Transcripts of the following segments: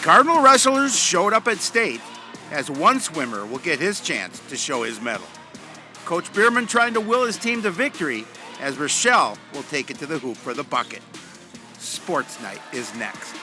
Cardinal wrestlers showed up at state, as one swimmer will get his chance to show his medal. Coach Bierman trying to will his team to victory, as Rochelle will take it to the hoop for the bucket. Sports Night is next.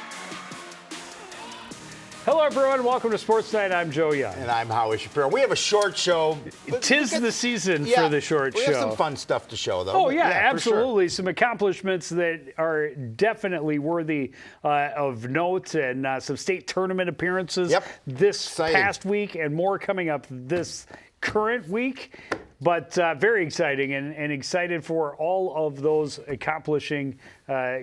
Hello, everyone. Welcome to Sports Night. I'm Joe Young. And I'm Howie Shapiro. We have a short show. Tis the season for the short show. We have some fun stuff to show, though. Oh, yeah, absolutely. Sure. Some accomplishments that are definitely worthy of note, and some state tournament appearances this past week, and more coming up this current week. But very exciting, and excited for all of those accomplishing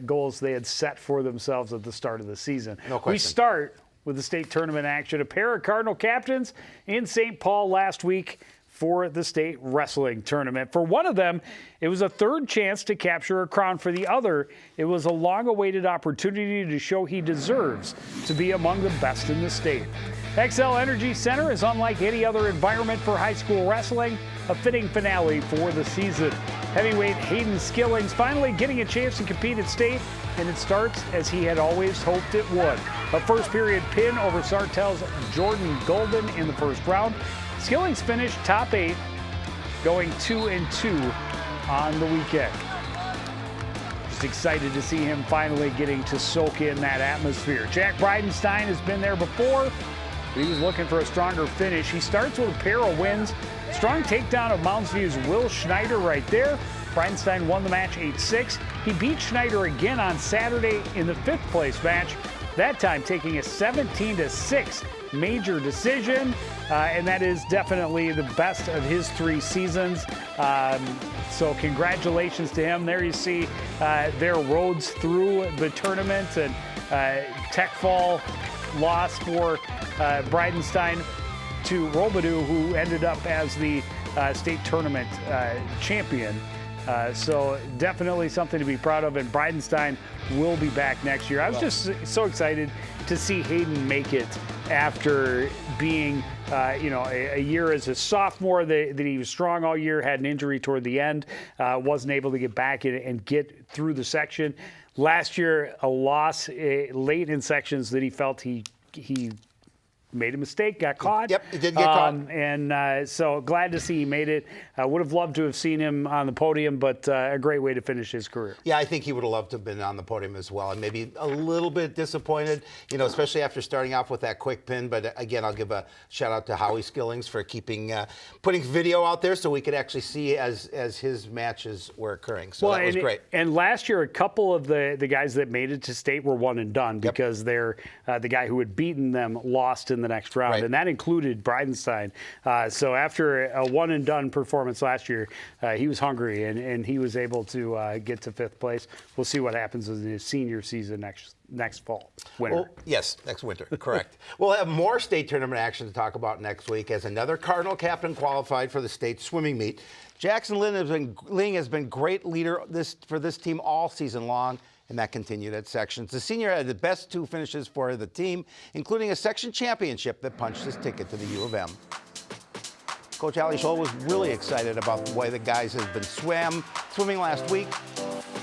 goals they had set for themselves at the start of the season. No question. We start with the state tournament action. A pair of Cardinal captains in St. Paul last week for the state wrestling tournament. For one of them, it was a third chance to capture a crown. For the other, it was a long-awaited opportunity to show he deserves to be among the best in the state. XL Energy Center is unlike any other environment for high school wrestling, a fitting finale for the season. Heavyweight Hayden Skillings finally getting a chance to compete at state, and it starts as he had always hoped it would. A first period pin over Sartell's Jordan Golden in the first round. Skillings finished top 8, going 2-2 on the weekend. Just excited to see him finally getting to soak in that atmosphere. Jack Bridenstine has been there before, but he was looking for a stronger finish. He starts with a pair of wins. Strong takedown of Mounds View's Will Schneider right there. Bridenstine won the match 8-6. He beat Schneider again on Saturday in the 5th place match, that time taking a 17-6 major decision, and that is definitely the best of his 3 seasons. So congratulations to him. There you see their roads through the tournament, and Tech Fall loss for Bridenstine to Robidoux, who ended up as the state tournament champion. So definitely something to be proud of, and Bridenstine will be back next year. I was just so excited to see Hayden make it after being, a year as a sophomore that he was strong all year, had an injury toward the end, wasn't able to get back and get through the section. Last year, a loss late in sections that he felt he made a mistake, got caught. Yep, he did get caught. And so glad to see he made it. Would have loved to have seen him on the podium, but a great way to finish his career. Yeah, I think he would have loved to have been on the podium as well, and maybe a little bit disappointed, especially after starting off with that quick pin. But again, I'll give a shout out to Howie Skillings for putting video out there so we could actually see as his matches were occurring. So that was great. And last year, a couple of the guys that made it to state were one and done because they're the guy who had beaten them lost in the next round, and that included Bridenstine. So after a one-and-done performance last year, he was hungry, and he was able to get to 5th place. We'll see what happens in his senior season next fall, winter. Well, yes, next winter, correct. We'll have more state tournament action to talk about next week as another Cardinal captain qualified for the state swimming meet. Jackson Ling has been great leader for this team all season long, and that continued at sections. The senior had the best 2 finishes for the team, including a section championship that punched his ticket to the U of M. Coach Ali Scholl was really excited about the way the guys have been swimming last week.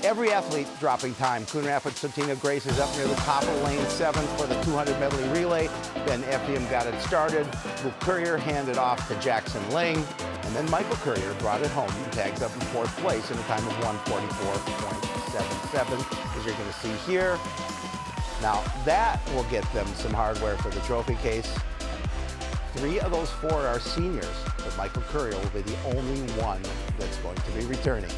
Every athlete dropping time. Coon Rapids Sotina Grace is up near the top of lane 7 for the 200 medley relay. Then FDM got it started. Luke Courier handed off to Jackson Ling. And then Michael Courier brought it home and tags up in 4th place in a time of 1:44.77, as you're going to see here. Now, that will get them some hardware for the trophy case. 3 of those 4 are seniors, but Michael Courier will be the only one that's going to be returning.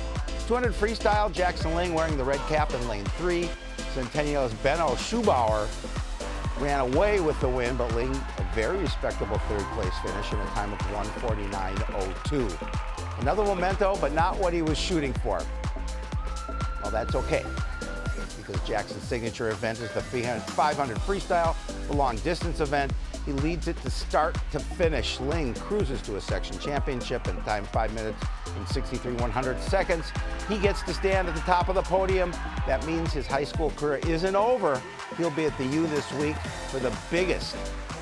200 freestyle, Jackson Ling wearing the red cap in lane 3. Centennial's Benno Schubauer ran away with the win, but Ling a very respectable 3rd place finish in a time of 1:49.02. Another memento, but not what he was shooting for. Well, that's okay, because Jackson's signature event is the 500 freestyle, the long distance event. He leads it to start to finish. Ling cruises to a section championship in time 5 minutes and 63/100 He gets to stand at the top of the podium. That means his high school career isn't over. He'll be at the U this week for the biggest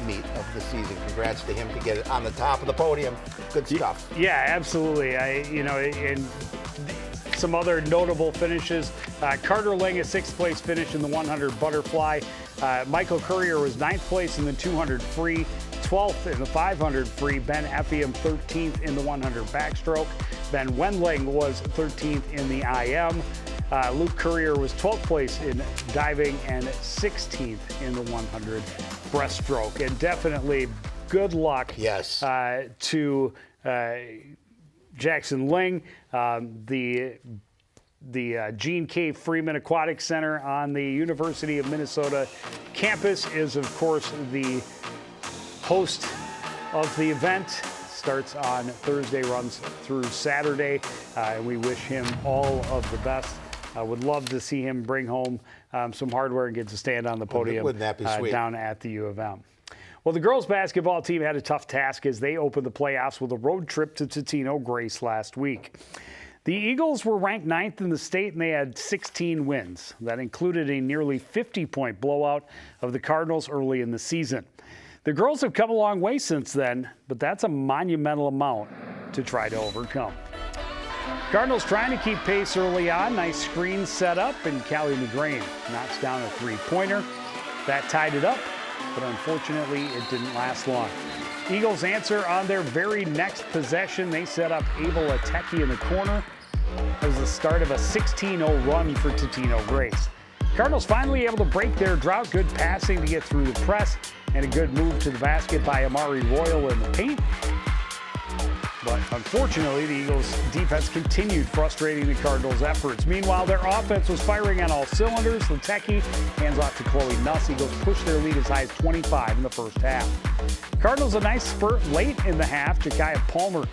meet of the season. Congrats to him to get it on the top of the podium. Good stuff. Yeah, absolutely. And some other notable finishes. Carter Ling, a 6th place finish in the 100 butterfly. Michael Courier was 9th place in the 200 free, 12th in the 500 free. Ben Effiam 13th in the 100 backstroke. Ben Wendling was 13th in the IM. Luke Courier was 12th place in diving and 16th in the 100 breaststroke. And definitely good luck to Jackson Ling, the Gene K. Freeman Aquatic Center on the University of Minnesota campus is, of course, the host of the event. Starts on Thursday, runs through Saturday. We wish him all of the best. I would love to see him bring home some hardware and get to stand on the podium. Wouldn't that be sweet? Down at the U of M. Well, the girls basketball team had a tough task as they opened the playoffs with a road trip to Totino Grace last week. The Eagles were ranked 9th in the state and they had 16 wins. That included a nearly 50-point blowout of the Cardinals early in the season. The girls have come a long way since then, but that's a monumental amount to try to overcome. Cardinals trying to keep pace early on. Nice screen set up, and Callie McGrain knocks down a three-pointer. That tied it up, but unfortunately it didn't last long. Eagles answer on their very next possession. They set up Abel Ateki in the corner. That was the start of a 16-0 run for Totino Grace. Cardinals finally able to break their drought. Good passing to get through the press, and a good move to the basket by Amari Royal in the paint. But unfortunately, the Eagles' defense continued frustrating the Cardinals' efforts. Meanwhile, their offense was firing on all cylinders. Lateki hands off to Chloe Nuss. Eagles pushed their lead as high as 25 in the first half. Cardinals a nice spurt late in the half. Jakaya Palmer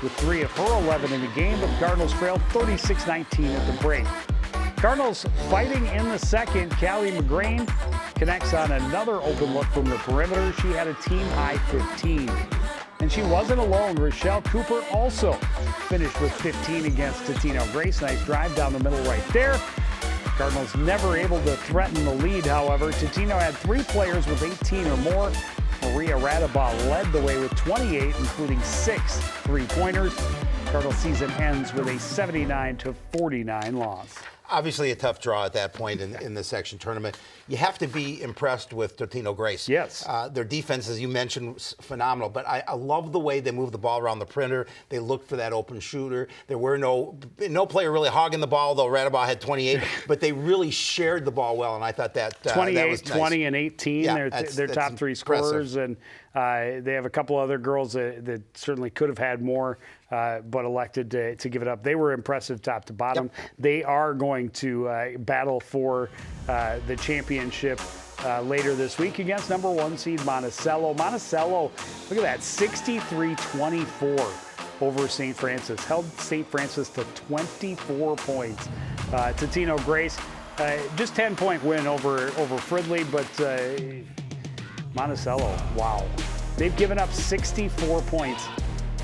with 3 of her 11 in the game, but the Cardinals trailed 36-19 at the break. Cardinals fighting in the second. Callie McGrain connects on another open look from the perimeter. She had a team-high 15. And she wasn't alone. Rochelle Cooper also finished with 15 against Totino Grace. Nice drive down the middle right there. Cardinals never able to threaten the lead, however. Totino had 3 players with 18 or more. Maria Radaba led the way with 28, including 6 three-pointers. Cardinals season ends with a 79-49 loss. Obviously a tough draw at that point in the section tournament. You have to be impressed with Totino Grace. Yes. Their defense, as you mentioned, was phenomenal. But I love the way they moved the ball around the perimeter. They looked for that open shooter. There were no player really hogging the ball, though Radaba had 28. But they really shared the ball well, and I thought that 28, that was nice. 20, and 18. Yeah, they're top 3 scorers, and they have a couple other girls that certainly could have had more, but elected to give it up. They were impressive top to bottom. Yep. They are going to battle for the championship later this week against number 1 seed Monticello. Monticello, look at that, 63-24 over St. Francis. Held St. Francis to 24 points. Totino Grace, just 10-point win over Fridley, but Monticello, wow. They've given up 64 points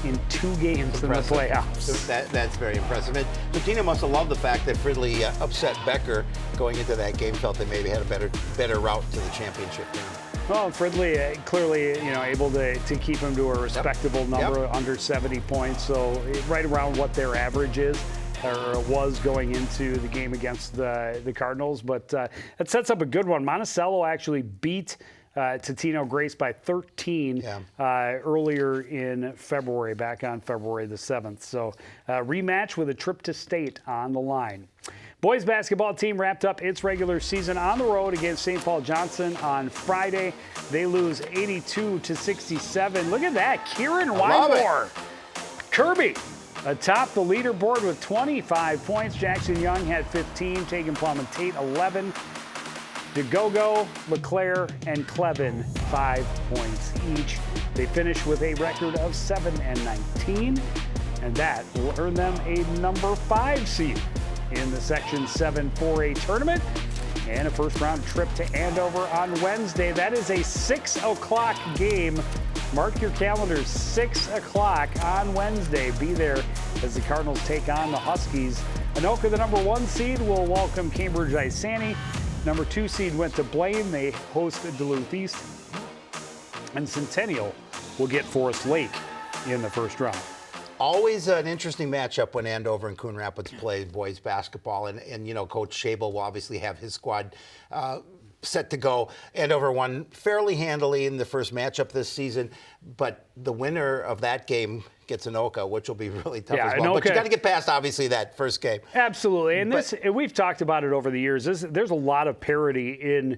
in 2 games in the playoffs. That's very impressive. And Totino must have loved the fact that Fridley upset Becker going into that game, felt they maybe had a better route to the championship game. Well, Fridley clearly, able to keep him to a respectable number, under 70 points, so right around what their average is, or was going into the game against the Cardinals. But that sets up a good one. Monticello actually beat Totino Grace by 13 earlier in February, back on February the 7th. So rematch with a trip to state on the line. Boys basketball team wrapped up its regular season on the road against St. Paul Johnson on Friday. They lose 82-67. Look at that, Kieran Wymore. Kirby atop the leaderboard with 25 points. Jackson Young had 15, Tegan Plum and Tate 11. DeGogo, LeClaire, and Clevin 5 points each. They finish with a record of 7-19, and that will earn them a number 5 seed in the Section 7 4A tournament and a first-round trip to Andover on Wednesday. That is a 6 o'clock game. Mark your calendars, 6 o'clock on Wednesday. Be there as the Cardinals take on the Huskies. Anoka, the number 1 seed, will welcome Cambridge Isani. Number 2 seed went to Blaine. They host Duluth East. And Centennial will get Forest Lake in the first round. Always an interesting matchup when Andover and Coon Rapids play boys basketball. And Coach Schabel will obviously have his squad set to go. Andover won fairly handily in the first matchup this season, but the winner of that game gets Anoka, which will be really tough as well. But you got to get past, obviously, that first game. Absolutely. And we've talked about it over the years. There's a lot of parity in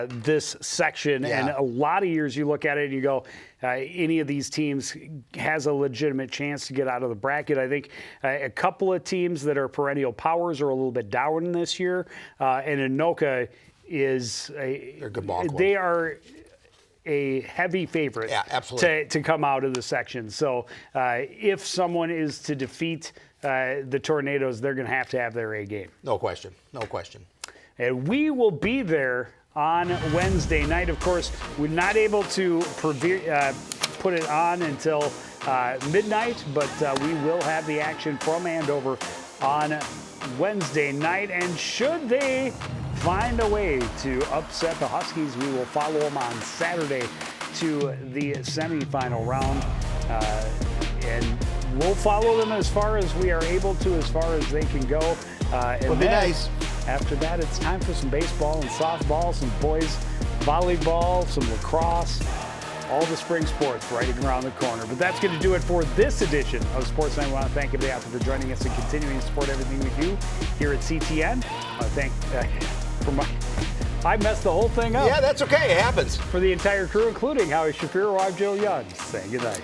this section. Yeah. And a lot of years you look at it and you go, any of these teams has a legitimate chance to get out of the bracket. I think a couple of teams that are perennial powers are a little bit down this year. And Anoka is they're a good ball club. They are a heavy favorite to come out of the section. So if someone is to defeat the Tornadoes, they're going to have their A game. No question. No question. And we will be there on Wednesday night. Of course, we're not able to put it on until midnight, but we will have the action from Andover on Wednesday night. And should they find a way to upset the Huskies, we will follow them on Saturday to the semifinal round. And we'll follow them as far as we are able to, as far as they can go. It'll be nice. After that, it's time for some baseball and softball, some boys volleyball, some lacrosse, all the spring sports right around the corner. But that's going to do it for this edition of Sportsnight. I want to thank everybody out there for joining us and continuing to support everything we do here at CTN. I want to thank I messed the whole thing up. Yeah, that's okay. It happens. For the entire crew, including Howie Shapiro, I'm Joe Young, saying good night.